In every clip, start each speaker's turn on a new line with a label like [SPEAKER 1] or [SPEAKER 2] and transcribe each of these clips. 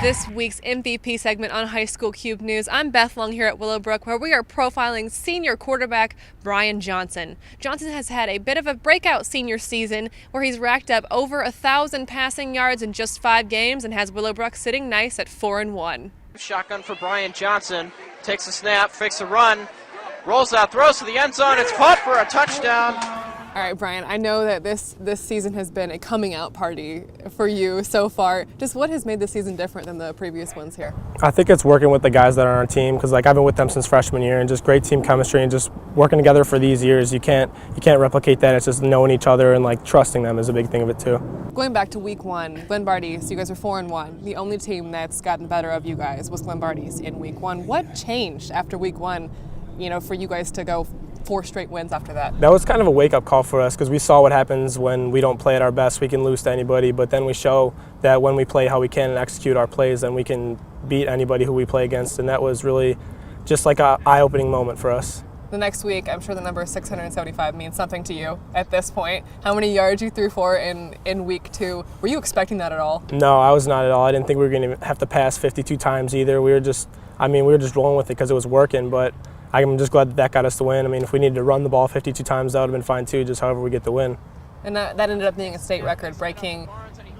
[SPEAKER 1] this week's MVP segment on High School Cube News. I'm Beth Long here at Willowbrook, where we are profiling senior quarterback Brian Johnson. Johnson has had a bit of a breakout senior season where he's racked up over 1,000 passing yards in just 5 games and has Willowbrook sitting nice at 4-1.
[SPEAKER 2] Shotgun for Brian Johnson. Takes a snap, fakes a run, rolls out, throws to the end zone. It's caught for a touchdown.
[SPEAKER 1] All right, Brian, I know that this season has been a coming out party for you so far. Just what has made this season different than the previous ones here?
[SPEAKER 3] I think it's working with the guys that are on our team, because I've been with them since freshman year, and just great team chemistry and just working together for these years. You can't replicate that. It's just knowing each other and trusting them is a big thing of it too. Going back to week 1, Glenbardy, so you guys are 4-1. The only team that's gotten better of you guys was Glenbardy's in week 1. What changed after week 1, for you guys to go 4 straight wins after that? That was kind of a wake-up call for us, because we saw what happens when we don't play at our best. We can lose to anybody, but then we show that when we play how we can and execute our plays, then we can beat anybody who we play against, and that was really just like an eye-opening moment for us.
[SPEAKER 1] The next week, I'm sure the number 675 means something to you at this point. How many yards you threw for in week 2? Were you expecting that at all?
[SPEAKER 3] No, I was not at all. I didn't think we were going to have to pass 52 times either. We were just rolling with it because it was working, but I'm just glad that got us the win. If we needed to run the ball 52 times, that would have been fine too, just however we get the win.
[SPEAKER 1] And that ended up being a state record, breaking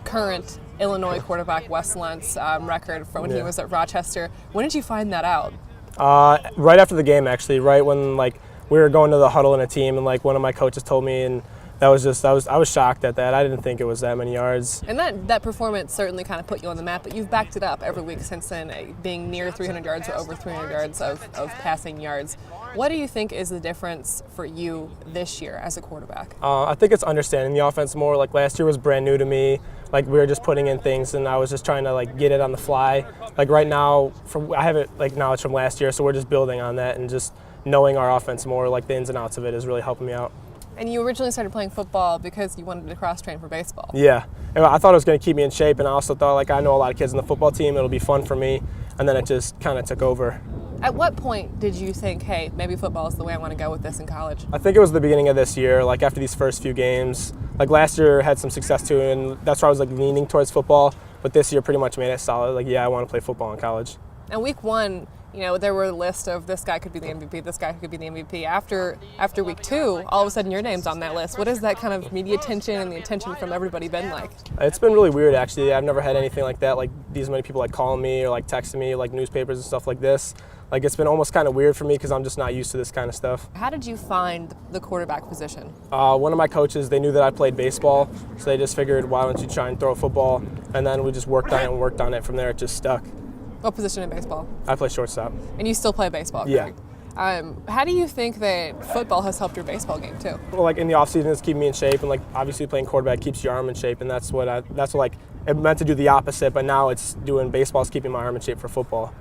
[SPEAKER 1] current Illinois quarterback Wes Lunt's record from when he was at Rochester. When did you find that out?
[SPEAKER 3] Right after the game, actually, right when we were going to the huddle in a team, and one of my coaches told me, and that was just, I was shocked at that. I didn't think it was that many yards.
[SPEAKER 1] And that performance certainly kind of put you on the map, but you've backed it up every week since then, being near 300 yards or over 300 yards of passing yards. What do you think is the difference for you this year as a quarterback?
[SPEAKER 3] I think it's understanding the offense more. Last year was brand new to me. We were just putting in things, and I was just trying to get it on the fly. Right now, I have it knowledge from last year, so we're just building on that, and just knowing our offense more, the ins and outs of it is really helping me out.
[SPEAKER 1] And you originally started playing football because you wanted to cross-train for baseball.
[SPEAKER 3] Yeah. And I thought it was going to keep me in shape, and I also thought, I know a lot of kids on the football team, it'll be fun for me, and then it just kind of took over.
[SPEAKER 1] At what point did you think, hey, maybe football is the way I want to go with this in college?
[SPEAKER 3] I think it was the beginning of this year, after these first few games. Last year had some success too, and that's where I was leaning towards football, but this year pretty much made it solid. I want to play football in college.
[SPEAKER 1] And week 1, there were a list of this guy could be the MVP, this guy could be the MVP. After week 2, all of a sudden your name's on that list. What has that kind of media attention and the attention from everybody been like?
[SPEAKER 3] It's been really weird, actually. I've never had anything like that, these many people calling me or texting me, newspapers and stuff like this. It's been almost kind of weird for me because I'm just not used to this kind of stuff.
[SPEAKER 1] How did you find the quarterback position?
[SPEAKER 3] One of my coaches, they knew that I played baseball, so they just figured, why don't you try and throw football? And then we just worked on it. From there, it just stuck.
[SPEAKER 1] What position in baseball?
[SPEAKER 3] I play shortstop.
[SPEAKER 1] And you still play baseball, correct?
[SPEAKER 3] Yeah.
[SPEAKER 1] How do you think that football has helped your baseball game too?
[SPEAKER 3] Well, in the off season, it's keeping me in shape, and obviously playing quarterback keeps your arm in shape, and that's what it meant to do the opposite, but now it's doing baseball's keeping my arm in shape for football.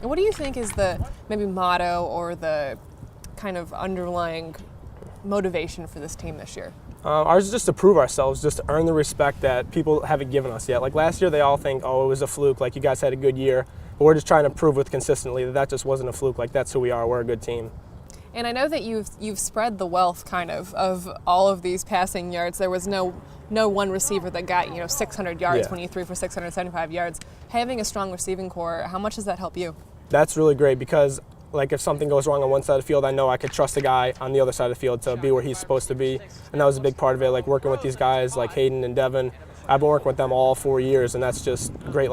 [SPEAKER 1] And what do you think is the maybe motto or the kind of underlying motivation for this team this year?
[SPEAKER 3] Ours is just to prove ourselves, just to earn the respect that people haven't given us yet. Last year, they all think, oh, it was a fluke, you guys had a good year. But we're just trying to prove consistently that just wasn't a fluke. That's who we are. We're a good team.
[SPEAKER 1] And I know that you've spread the wealth kind of all of these passing yards. There was no one receiver that got 600 yards when you threw for 675 yards. Having a strong receiving core, how much does that help you?
[SPEAKER 3] That's really great because if something goes wrong on one side of the field, I know I could trust the guy on the other side of the field to be where he's supposed to be. And that was a big part of it, working with these guys like Hayden and Devin. I've been working with them all 4 years, and that's just great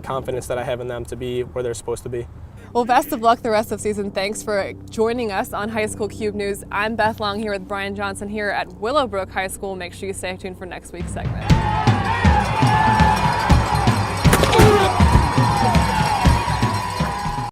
[SPEAKER 3] confidence that I have in them to be where they're supposed to be.
[SPEAKER 1] Well, best of luck the rest of the season. Thanks for joining us on High School Cube News. I'm Beth Long here with Brian Johnson here at Willowbrook High School. Make sure you stay tuned for next week's segment.